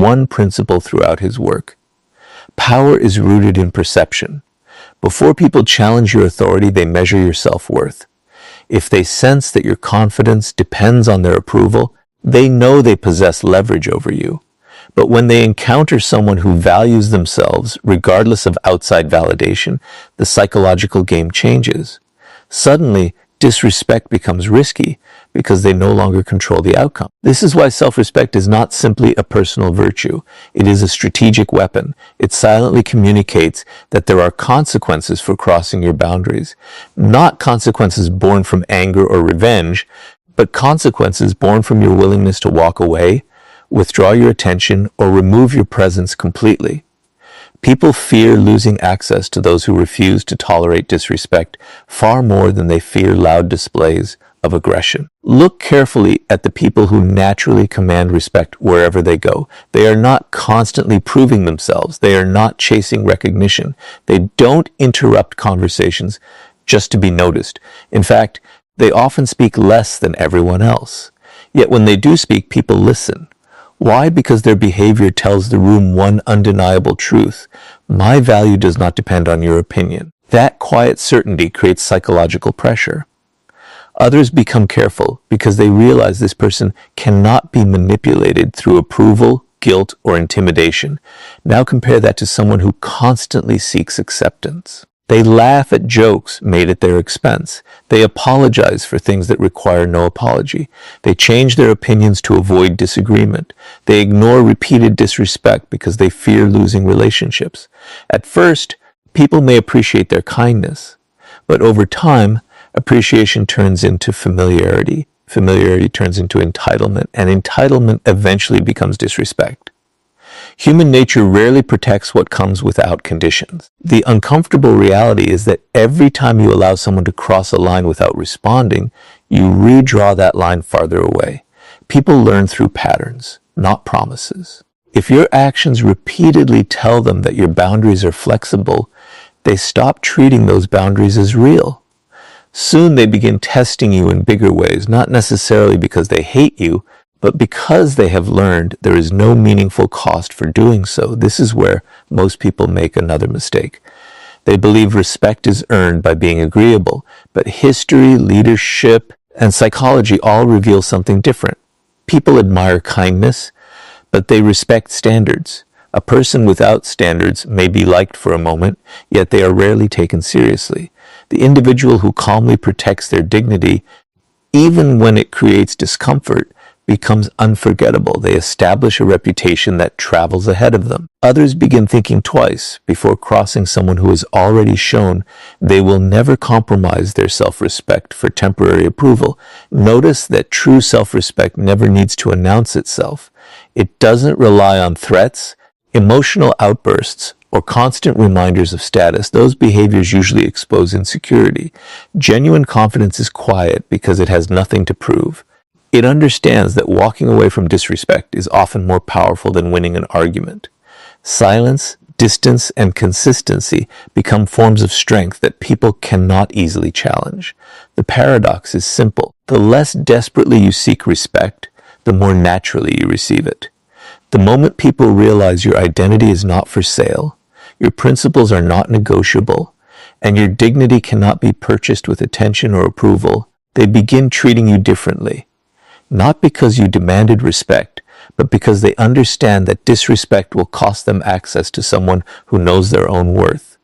one principle throughout his work. Power is rooted in perception. Before people challenge your authority, they measure your self-worth. If they sense that your confidence depends on their approval, they know they possess leverage over you. But when they encounter someone who values themselves, regardless of outside validation, the psychological game changes. Suddenly, disrespect becomes risky because they no longer control the outcome. This is why self-respect is not simply a personal virtue. It is a strategic weapon. It silently communicates that there are consequences for crossing your boundaries. Not consequences born from anger or revenge, but consequences born from your willingness to walk away, withdraw your attention, or remove your presence completely. People fear losing access to those who refuse to tolerate disrespect far more than they fear loud displays of aggression. Look carefully at the people who naturally command respect wherever they go. They are not constantly proving themselves. They are not chasing recognition. They don't interrupt conversations just to be noticed. In fact, they often speak less than everyone else. Yet when they do speak, people listen. Why? Because their behavior tells the room one undeniable truth. My value does not depend on your opinion. That quiet certainty creates psychological pressure. Others become careful because they realize this person cannot be manipulated through approval, guilt, or intimidation. Now compare that to someone who constantly seeks acceptance. They laugh at jokes made at their expense. They apologize for things that require no apology. They change their opinions to avoid disagreement. They ignore repeated disrespect because they fear losing relationships. At first, people may appreciate their kindness, but over time, appreciation turns into familiarity. Familiarity turns into entitlement, and entitlement eventually becomes disrespect. Human nature rarely protects what comes without conditions. The uncomfortable reality is that every time you allow someone to cross a line without responding, you redraw that line farther away. People learn through patterns, not promises. If your actions repeatedly tell them that your boundaries are flexible, they stop treating those boundaries as real. Soon they begin testing you in bigger ways, not necessarily because they hate you, but because they have learned there is no meaningful cost for doing so. This is where most people make another mistake. They believe respect is earned by being agreeable, but history, leadership, and psychology all reveal something different. People admire kindness, but they respect standards. A person without standards may be liked for a moment, yet they are rarely taken seriously. The individual who calmly protects their dignity, even when it creates discomfort, becomes unforgettable. They establish a reputation that travels ahead of them. Others begin thinking twice before crossing someone who has already shown they will never compromise their self-respect for temporary approval. Notice that true self-respect never needs to announce itself. It doesn't rely on threats, emotional outbursts, or constant reminders of status. Those behaviors usually expose insecurity. Genuine confidence is quiet because it has nothing to prove. It understands that walking away from disrespect is often more powerful than winning an argument. Silence, distance, and consistency become forms of strength that people cannot easily challenge. The paradox is simple. The less desperately you seek respect, the more naturally you receive it. The moment people realize your identity is not for sale, your principles are not negotiable, and your dignity cannot be purchased with attention or approval, they begin treating you differently. Not because you demanded respect, but because they understand that disrespect will cost them access to someone who knows their own worth.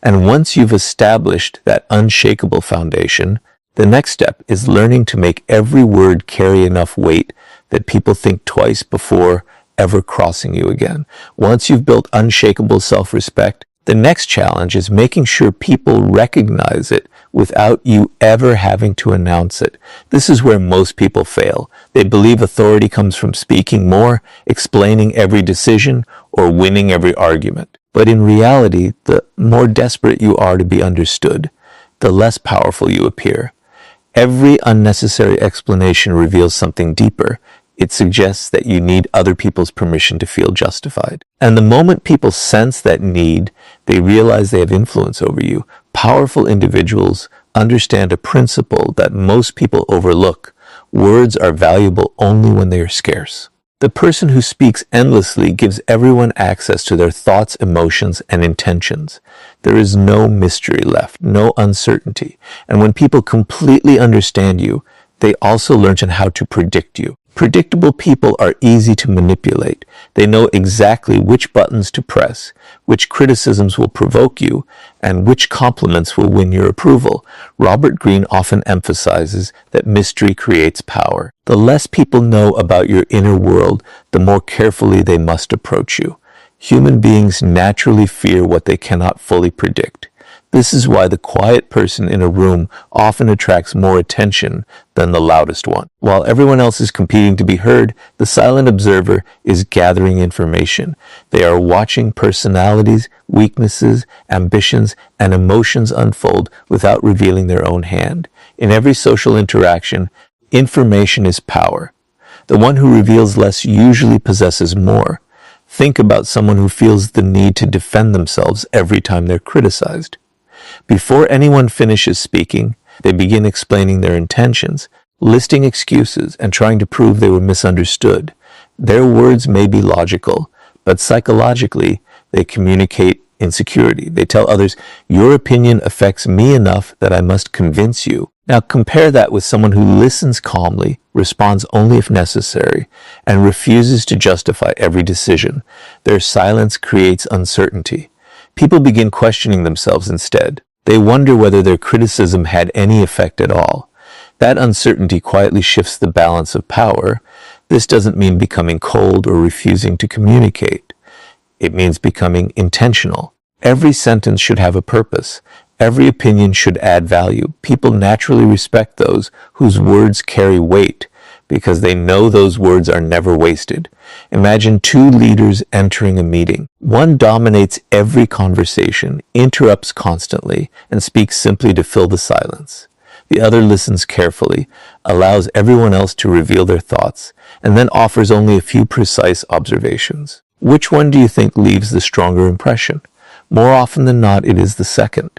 And once you've established that unshakable foundation, the next step is learning to make every word carry enough weight that people think twice before ever crossing you again. Once you've built unshakable self-respect, the next challenge is making sure people recognize it without you ever having to announce it. This is where most people fail. They believe authority comes from speaking more, explaining every decision, or winning every argument. But in reality, the more desperate you are to be understood, the less powerful you appear. Every unnecessary explanation reveals something deeper. It suggests that you need other people's permission to feel justified. And the moment people sense that need, they realize they have influence over you. Powerful individuals understand a principle that most people overlook. Words are valuable only when they are scarce. The person who speaks endlessly gives everyone access to their thoughts, emotions, and intentions. There is no mystery left, no uncertainty. And when people completely understand you, they also learn how to predict you. Predictable people are easy to manipulate. They know exactly which buttons to press, which criticisms will provoke you, and which compliments will win your approval. Robert Greene often emphasizes that mystery creates power. The less people know about your inner world, the more carefully they must approach you. Human beings naturally fear what they cannot fully predict. This is why the quiet person in a room often attracts more attention than the loudest one. While everyone else is competing to be heard, the silent observer is gathering information. They are watching personalities, weaknesses, ambitions, and emotions unfold without revealing their own hand. In every social interaction, information is power. The one who reveals less usually possesses more. Think about someone who feels the need to defend themselves every time they're criticized. Before anyone finishes speaking, they begin explaining their intentions, listing excuses, and trying to prove they were misunderstood. Their words may be logical, but psychologically, they communicate insecurity. They tell others, your opinion affects me enough that I must convince you. Now compare that with someone who listens calmly, responds only if necessary, and refuses to justify every decision. Their silence creates uncertainty. People begin questioning themselves instead. They wonder whether their criticism had any effect at all. That uncertainty quietly shifts the balance of power. This doesn't mean becoming cold or refusing to communicate. It means becoming intentional. Every sentence should have a purpose. Every opinion should add value. People naturally respect those whose words carry weight because they know those words are never wasted. Imagine two leaders entering a meeting. One dominates every conversation, interrupts constantly, and speaks simply to fill the silence. The other listens carefully, allows everyone else to reveal their thoughts, and then offers only a few precise observations. Which one do you think leaves the stronger impression? More often than not, it is the second.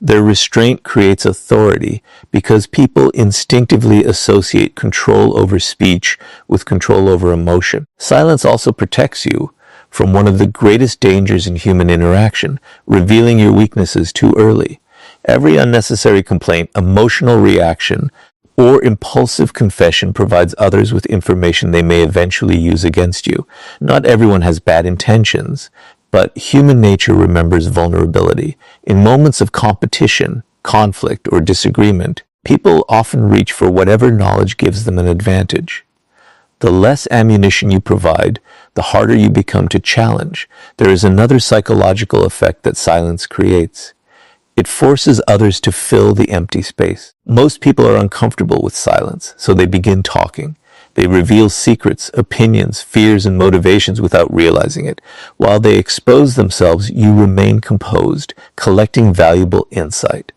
Their restraint creates authority because people instinctively associate control over speech with control over emotion. Silence also protects you from one of the greatest dangers in human interaction, revealing your weaknesses too early. Every unnecessary complaint, emotional reaction, or impulsive confession provides others with information they may eventually use against you. Not everyone has bad intentions, but human nature remembers vulnerability. In moments of competition, conflict, or disagreement, people often reach for whatever knowledge gives them an advantage. The less ammunition you provide, the harder you become to challenge. There is another psychological effect that silence creates. It forces others to fill the empty space. Most people are uncomfortable with silence, so they begin talking. They reveal secrets, opinions, fears, and motivations without realizing it. While they expose themselves, you remain composed, collecting valuable insight.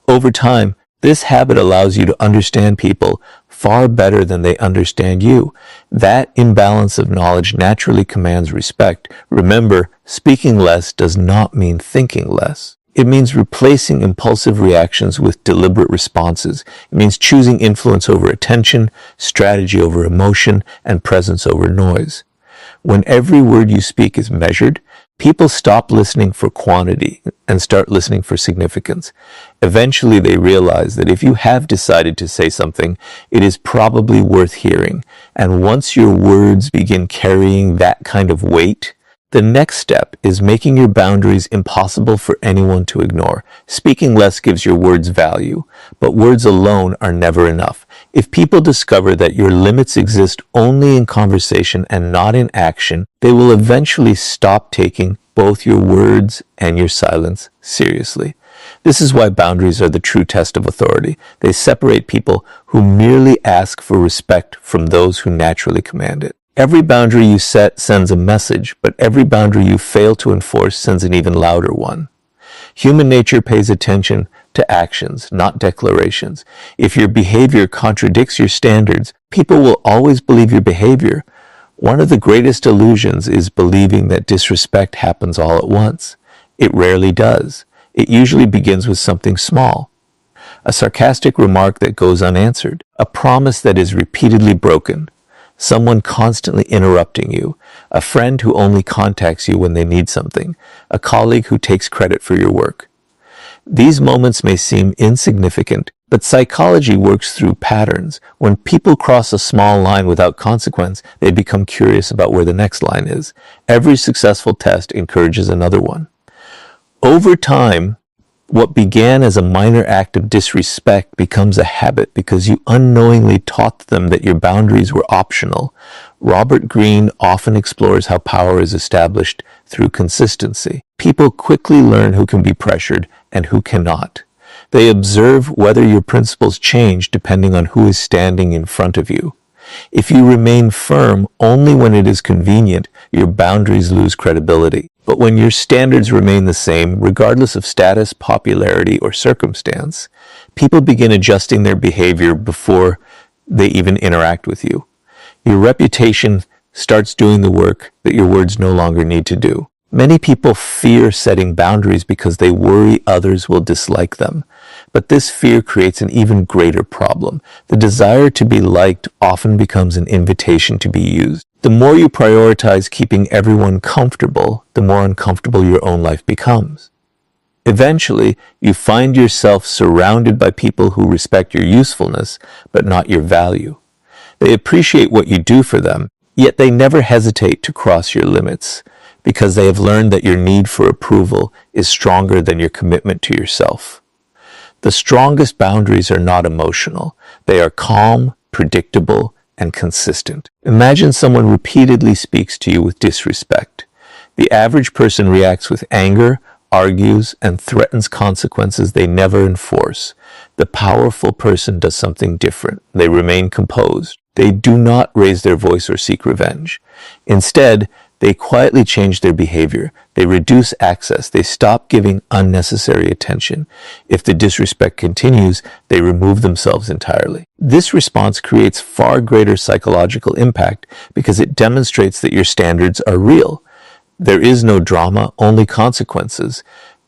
Over time, this habit allows you to understand people far better than they understand you. That imbalance of knowledge naturally commands respect. Remember, speaking less does not mean thinking less. It means replacing impulsive reactions with deliberate responses. It means choosing influence over attention, strategy over emotion, and presence over noise. When every word you speak is measured, people stop listening for quantity and start listening for significance. Eventually, they realize that if you have decided to say something, it is probably worth hearing. And once your words begin carrying that kind of weight, the next step is making your boundaries impossible for anyone to ignore. Speaking less gives your words value, but words alone are never enough. If people discover that your limits exist only in conversation and not in action, they will eventually stop taking both your words and your silence seriously. This is why boundaries are the true test of authority. They separate people who merely ask for respect from those who naturally command it. Every boundary you set sends a message, but every boundary you fail to enforce sends an even louder one. Human nature pays attention to actions, not declarations. If your behavior contradicts your standards, people will always believe your behavior. One of the greatest illusions is believing that disrespect happens all at once. It rarely does. It usually begins with something small. A sarcastic remark that goes unanswered, a promise that is repeatedly broken, someone constantly interrupting you, a friend who only contacts you when they need something, a colleague who takes credit for your work. These moments may seem insignificant, but psychology works through patterns. When people cross a small line without consequence, they become curious about where the next line is. Every successful test encourages another one. Over time, what began as a minor act of disrespect becomes a habit because you unknowingly taught them that your boundaries were optional. Robert Greene often explores how power is established through consistency. People quickly learn who can be pressured and who cannot. They observe whether your principles change depending on who is standing in front of you. If you remain firm only when it is convenient, your boundaries lose credibility. But when your standards remain the same, regardless of status, popularity, or circumstance, people begin adjusting their behavior before they even interact with you. Your reputation starts doing the work that your words no longer need to do. Many people fear setting boundaries because they worry others will dislike them. But this fear creates an even greater problem. The desire to be liked often becomes an invitation to be used. The more you prioritize keeping everyone comfortable, the more uncomfortable your own life becomes. Eventually, you find yourself surrounded by people who respect your usefulness, but not your value. They appreciate what you do for them, yet they never hesitate to cross your limits, because they have learned that your need for approval is stronger than your commitment to yourself. The strongest boundaries are not emotional. They are calm, predictable, and consistent. Imagine someone repeatedly speaks to you with disrespect. The average person reacts with anger, argues, and threatens consequences they never enforce. The powerful person does something different. They remain composed. They do not raise their voice or seek revenge. Instead, they quietly change their behavior. They reduce access. They stop giving unnecessary attention. If the disrespect continues, they remove themselves entirely. This response creates far greater psychological impact because it demonstrates that your standards are real. There is no drama, only consequences.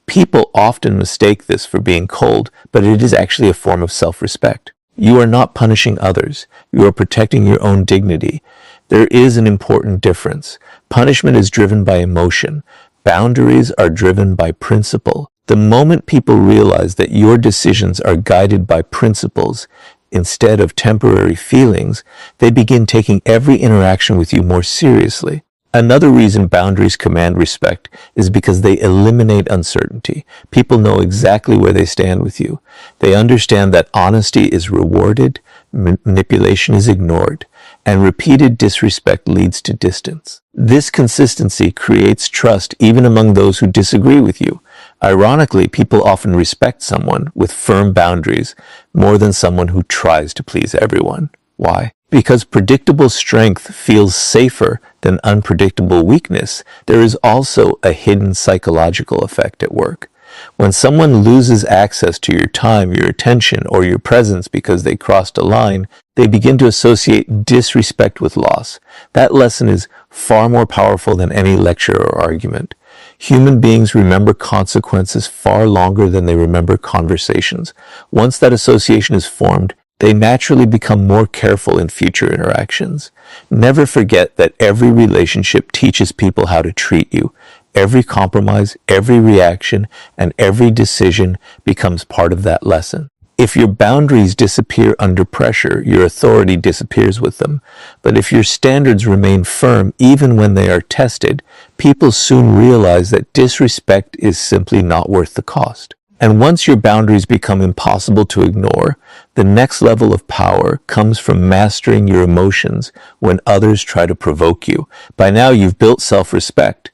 People often mistake this for being cold, but it is actually a form of self-respect. You are not punishing others. You are protecting your own dignity. There is an important difference. Punishment is driven by emotion. Boundaries are driven by principle. The moment people realize that your decisions are guided by principles instead of temporary feelings, they begin taking every interaction with you more seriously. Another reason boundaries command respect is because they eliminate uncertainty. People know exactly where they stand with you. They understand that honesty is rewarded, manipulation is ignored, and repeated disrespect leads to distance. This consistency creates trust even among those who disagree with you. Ironically, people often respect someone with firm boundaries more than someone who tries to please everyone. Why? Because predictable strength feels safer than unpredictable weakness, there is also a hidden psychological effect at work. When someone loses access to your time, your attention, or your presence because they crossed a line, they begin to associate disrespect with loss. That lesson is far more powerful than any lecture or argument. Human beings remember consequences far longer than they remember conversations. Once that association is formed, they naturally become more careful in future interactions. Never forget that every relationship teaches people how to treat you. Every compromise, every reaction, and every decision becomes part of that lesson. If your boundaries disappear under pressure, your authority disappears with them. But if your standards remain firm even when they are tested, people soon realize that disrespect is simply not worth the cost. And once your boundaries become impossible to ignore, the next level of power comes from mastering your emotions when others try to provoke you. By now, you've built self-respect,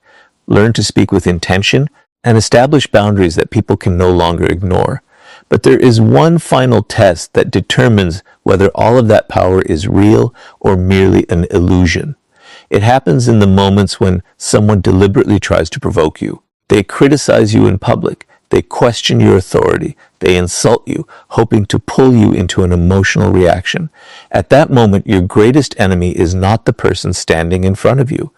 learned to speak with intention, and establish boundaries that people can no longer ignore. But there is one final test that determines whether all of that power is real or merely an illusion. It happens in the moments when someone deliberately tries to provoke you. They criticize you in public. They question your authority. They insult you, hoping to pull you into an emotional reaction. At that moment, your greatest enemy is not the person standing in front of you.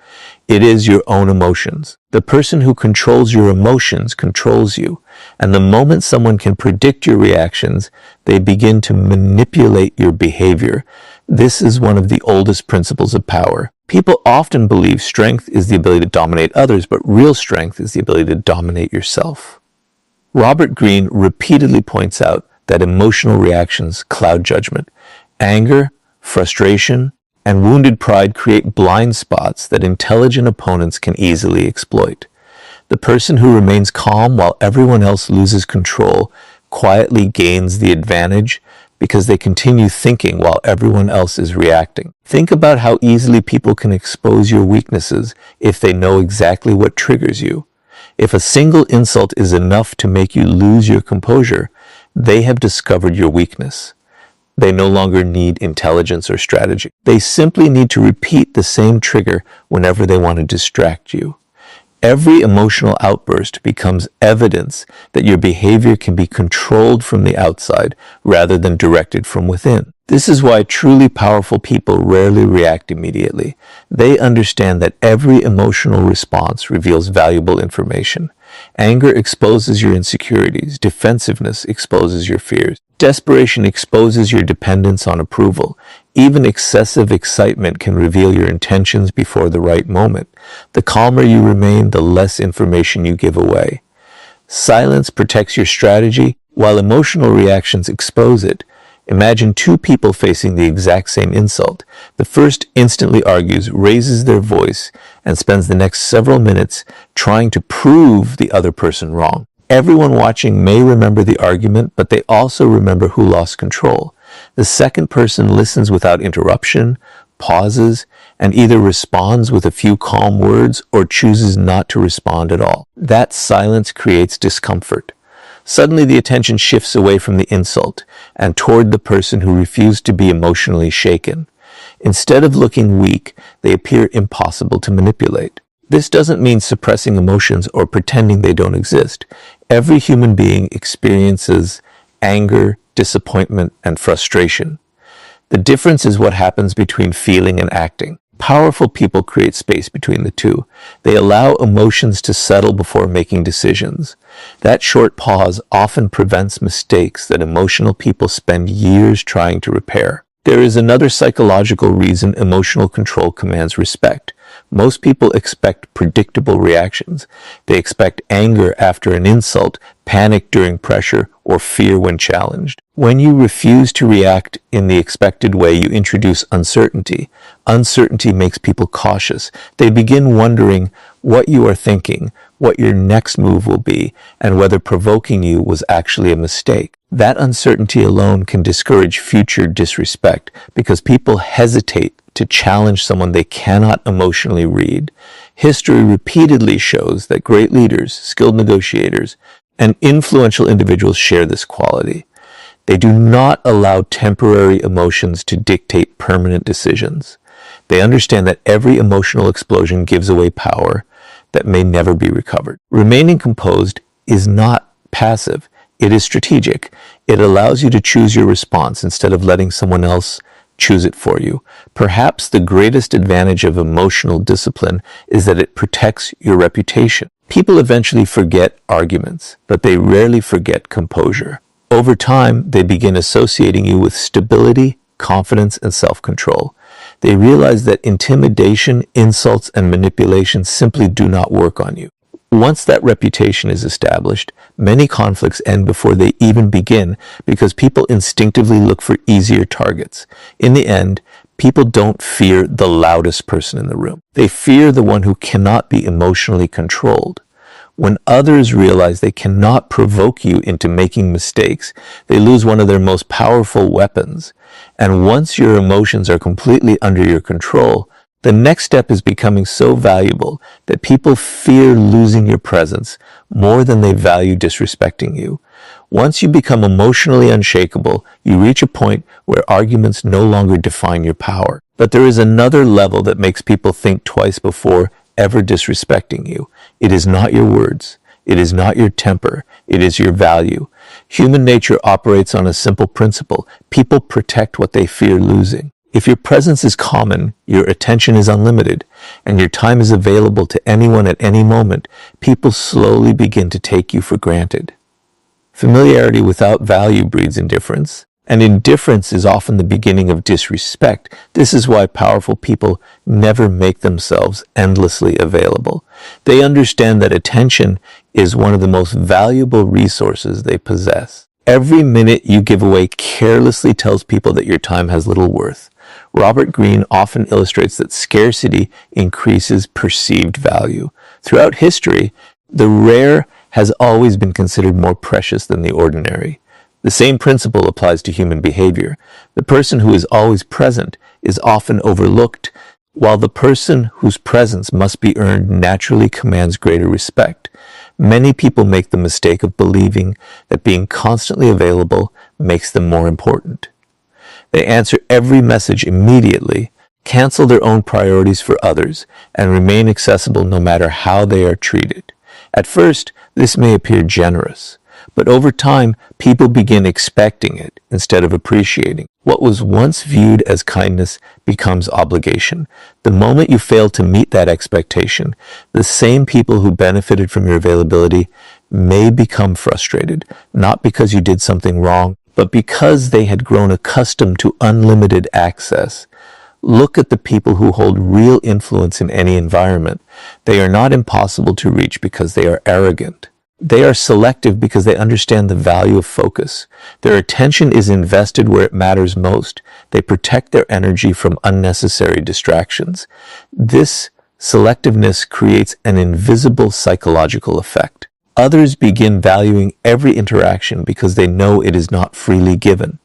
It is your own emotions. The person who controls your emotions controls you. And the moment someone can predict your reactions, they begin to manipulate your behavior. This is one of the oldest principles of power. People often believe strength is the ability to dominate others, but real strength is the ability to dominate yourself. Robert Greene repeatedly points out that emotional reactions cloud judgment. Anger, frustration, and wounded pride create blind spots that intelligent opponents can easily exploit. The person who remains calm while everyone else loses control quietly gains the advantage because they continue thinking while everyone else is reacting. Think about how easily people can expose your weaknesses if they know exactly what triggers you. If a single insult is enough to make you lose your composure, they have discovered your weakness. They no longer need intelligence or strategy. They simply need to repeat the same trigger whenever they want to distract you. Every emotional outburst becomes evidence that your behavior can be controlled from the outside rather than directed from within. This is why truly powerful people rarely react immediately. They understand that every emotional response reveals valuable information. Anger exposes your insecurities. Defensiveness exposes your fears. Desperation exposes your dependence on approval. Even excessive excitement can reveal your intentions before the right moment. The calmer you remain, the less information you give away. Silence protects your strategy, while emotional reactions expose it. Imagine two people facing the exact same insult. The first instantly argues, raises their voice, and spends the next several minutes trying to prove the other person wrong. Everyone watching may remember the argument, but they also remember who lost control. The second person listens without interruption, pauses, and either responds with a few calm words or chooses not to respond at all. That silence creates discomfort. Suddenly the attention shifts away from the insult and toward the person who refused to be emotionally shaken. Instead of looking weak, they appear impossible to manipulate. This doesn't mean suppressing emotions or pretending they don't exist. Every human being experiences anger, disappointment, and frustration. The difference is what happens between feeling and acting. Powerful people create space between the two. They allow emotions to settle before making decisions. That short pause often prevents mistakes that emotional people spend years trying to repair. There is another psychological reason emotional control commands respect. Most people expect predictable reactions. They expect anger after an insult, panic during pressure, or fear when challenged. When you refuse to react in the expected way, you introduce uncertainty. Uncertainty makes people cautious. They begin wondering what you are thinking, what your next move will be, and whether provoking you was actually a mistake. That uncertainty alone can discourage future disrespect because people hesitate to challenge someone they cannot emotionally read. History repeatedly shows that great leaders, skilled negotiators, and influential individuals share this quality. They do not allow temporary emotions to dictate permanent decisions. They understand that every emotional explosion gives away power that may never be recovered. Remaining composed is not passive. It is strategic. It allows you to choose your response instead of letting someone else choose it for you. Perhaps the greatest advantage of emotional discipline is that it protects your reputation. People eventually forget arguments, but they rarely forget composure. Over time, they begin associating you with stability, confidence, and self-control. They realize that intimidation, insults, and manipulation simply do not work on you. Once that reputation is established, many conflicts end before they even begin because people instinctively look for easier targets. In the end, people don't fear the loudest person in the room. They fear the one who cannot be emotionally controlled. When others realize they cannot provoke you into making mistakes, they lose one of their most powerful weapons. And once your emotions are completely under your control, the next step is becoming so valuable that people fear losing your presence more than they value disrespecting you. Once you become emotionally unshakable, you reach a point where arguments no longer define your power. But there is another level that makes people think twice before ever disrespecting you. It is not your words. It is not your temper. It is your value. Human nature operates on a simple principle. People protect what they fear losing. If your presence is common, your attention is unlimited, and your time is available to anyone at any moment, people slowly begin to take you for granted. Familiarity without value breeds indifference. And indifference is often the beginning of disrespect. This is why powerful people never make themselves endlessly available. They understand that attention is one of the most valuable resources they possess. Every minute you give away carelessly tells people that your time has little worth. Robert Greene often illustrates that scarcity increases perceived value. Throughout history, the rare has always been considered more precious than the ordinary. The same principle applies to human behavior. The person who is always present is often overlooked, while the person whose presence must be earned naturally commands greater respect. Many people make the mistake of believing that being constantly available makes them more important. They answer every message immediately, cancel their own priorities for others, and remain accessible no matter how they are treated. At first, this may appear generous, but over time, people begin expecting it instead of appreciating. What was once viewed as kindness becomes obligation. The moment you fail to meet that expectation, the same people who benefited from your availability may become frustrated, not because you did something wrong, but because they had grown accustomed to unlimited access. Look at the people who hold real influence in any environment. They are not impossible to reach because they are arrogant. They are selective because they understand the value of focus. Their attention is invested where it matters most. They protect their energy from unnecessary distractions. This selectiveness creates an invisible psychological effect. Others begin valuing every interaction because they know it is not freely given.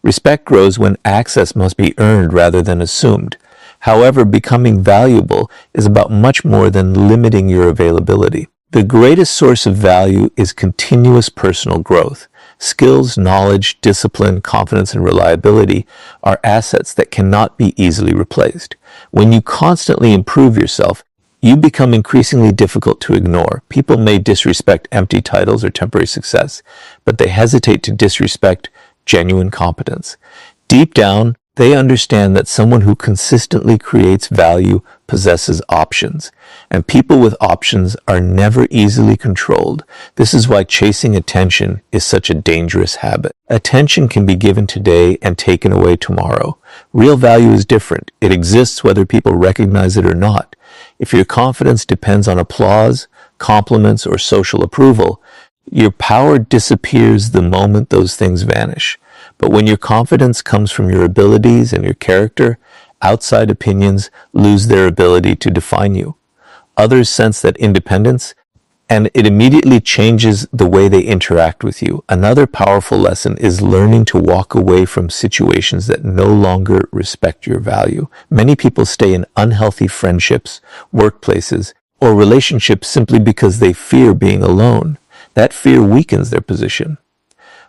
Respect grows when access must be earned rather than assumed. However, becoming valuable is about much more than limiting your availability. The greatest source of value is continuous personal growth. Skills, knowledge, discipline, confidence, and reliability are assets that cannot be easily replaced. When you constantly improve yourself, you become increasingly difficult to ignore. People may disrespect empty titles or temporary success, but they hesitate to disrespect genuine competence. Deep down, they understand that someone who consistently creates value possesses options, and people with options are never easily controlled. This is why chasing attention is such a dangerous habit. Attention can be given today and taken away tomorrow. Real value is different. It exists whether people recognize it or not. If your confidence depends on applause, compliments, or social approval, your power disappears the moment those things vanish. But when your confidence comes from your abilities and your character, outside opinions lose their ability to define you. Others sense that independence, and it immediately changes the way they interact with you. Another powerful lesson is learning to walk away from situations that no longer respect your value. Many people stay in unhealthy friendships, workplaces, or relationships simply because they fear being alone. That fear weakens their position.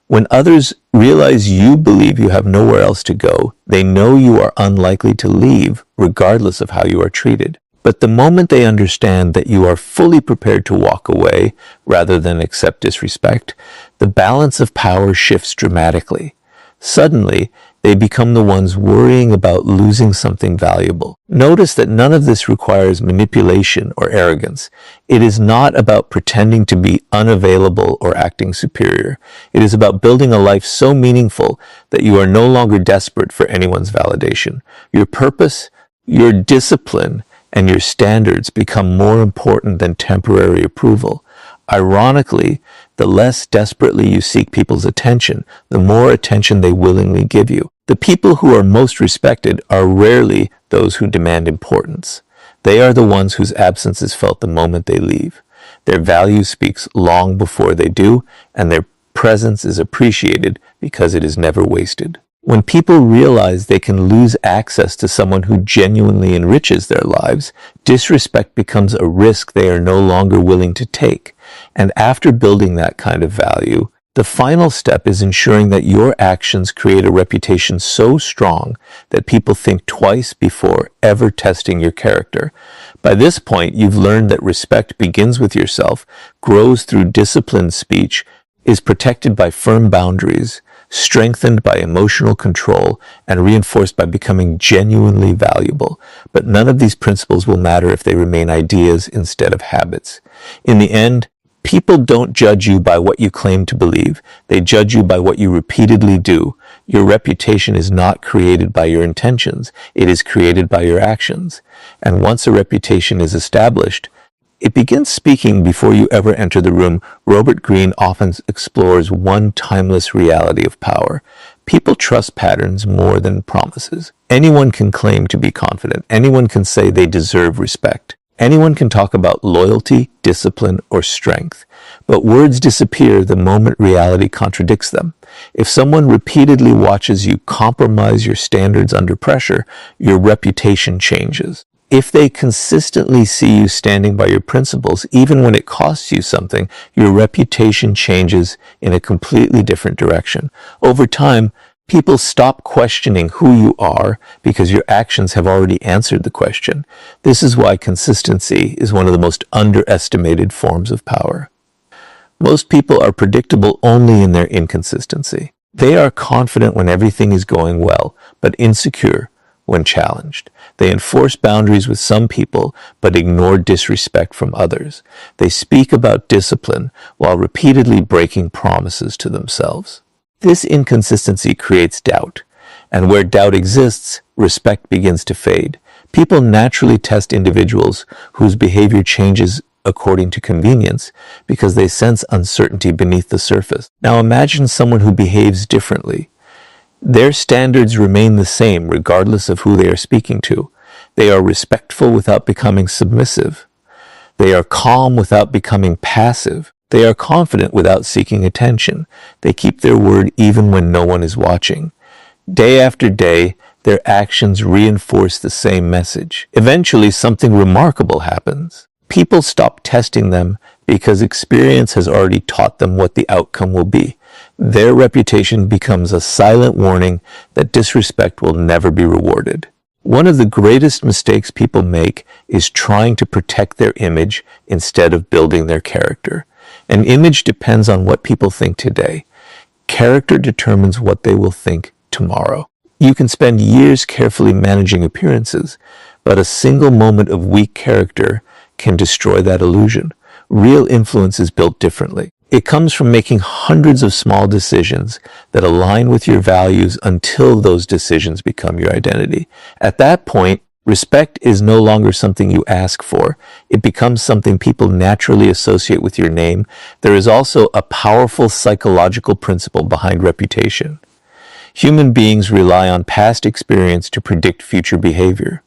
When others realize you believe you have nowhere else to go, they know you are unlikely to leave, regardless of how you are treated. But the moment they understand that you are fully prepared to walk away rather than accept disrespect, the balance of power shifts dramatically. Suddenly, they become the ones worrying about losing something valuable. Notice that none of this requires manipulation or arrogance. It is not about pretending to be unavailable or acting superior. It is about building a life so meaningful that you are no longer desperate for anyone's validation. Your purpose, your discipline, and your standards become more important than temporary approval. Ironically, the less desperately you seek people's attention, the more attention they willingly give you. The people who are most respected are rarely those who demand importance. They are the ones whose absence is felt the moment they leave. Their value speaks long before they do, and their presence is appreciated because it is never wasted. When people realize they can lose access to someone who genuinely enriches their lives, disrespect becomes a risk they are no longer willing to take. And after building that kind of value, the final step is ensuring that your actions create a reputation so strong that people think twice before ever testing your character. By this point, you've learned that respect begins with yourself, grows through disciplined speech, is protected by firm boundaries, strengthened by emotional control, and reinforced by becoming genuinely valuable. But none of these principles will matter if they remain ideas instead of habits. In the end, people don't judge you by what you claim to believe. They judge you by what you repeatedly do. Your reputation is not created by your intentions. It is created by your actions. And once a reputation is established, it begins speaking before you ever enter the room. Robert Greene often explores one timeless reality of power. People trust patterns more than promises. Anyone can claim to be confident. Anyone can say they deserve respect. Anyone can talk about loyalty, discipline, or strength. But words disappear the moment reality contradicts them. If someone repeatedly watches you compromise your standards under pressure, your reputation changes. If they consistently see you standing by your principles, even when it costs you something, your reputation changes in a completely different direction. Over time, people stop questioning who you are because your actions have already answered the question. This is why consistency is one of the most underestimated forms of power. Most people are predictable only in their inconsistency. They are confident when everything is going well, but insecure when challenged. They enforce boundaries with some people, but ignore disrespect from others. They speak about discipline while repeatedly breaking promises to themselves. This inconsistency creates doubt, and where doubt exists, respect begins to fade. People naturally test individuals whose behavior changes according to convenience because they sense uncertainty beneath the surface. Now imagine someone who behaves differently. Their standards remain the same regardless of who they are speaking to. They are respectful without becoming submissive. They are calm without becoming passive. They are confident without seeking attention. They keep their word even when no one is watching. Day after day, their actions reinforce the same message. Eventually, something remarkable happens. People stop testing them because experience has already taught them what the outcome will be. Their reputation becomes a silent warning that disrespect will never be rewarded. One of the greatest mistakes people make is trying to protect their image instead of building their character. An image depends on what people think today. Character determines what they will think tomorrow. You can spend years carefully managing appearances, but a single moment of weak character can destroy that illusion. Real influence is built differently. It comes from making hundreds of small decisions that align with your values until those decisions become your identity. At that point, respect is no longer something you ask for. It becomes something people naturally associate with your name. There is also a powerful psychological principle behind reputation. Human beings rely on past experience to predict future behavior.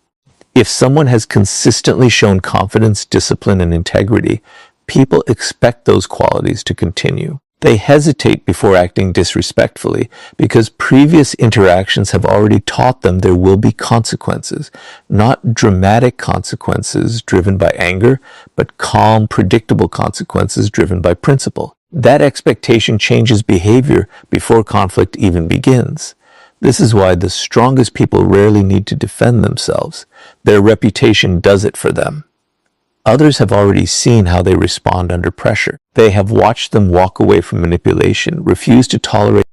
If someone has consistently shown confidence, discipline, and integrity, people expect those qualities to continue. They hesitate before acting disrespectfully because previous interactions have already taught them there will be consequences, not dramatic consequences driven by anger, but calm, predictable consequences driven by principle. That expectation changes behavior before conflict even begins. This is why the strongest people rarely need to defend themselves. Their reputation does it for them. Others have already seen how they respond under pressure. They have watched them walk away from manipulation, refuse to tolerate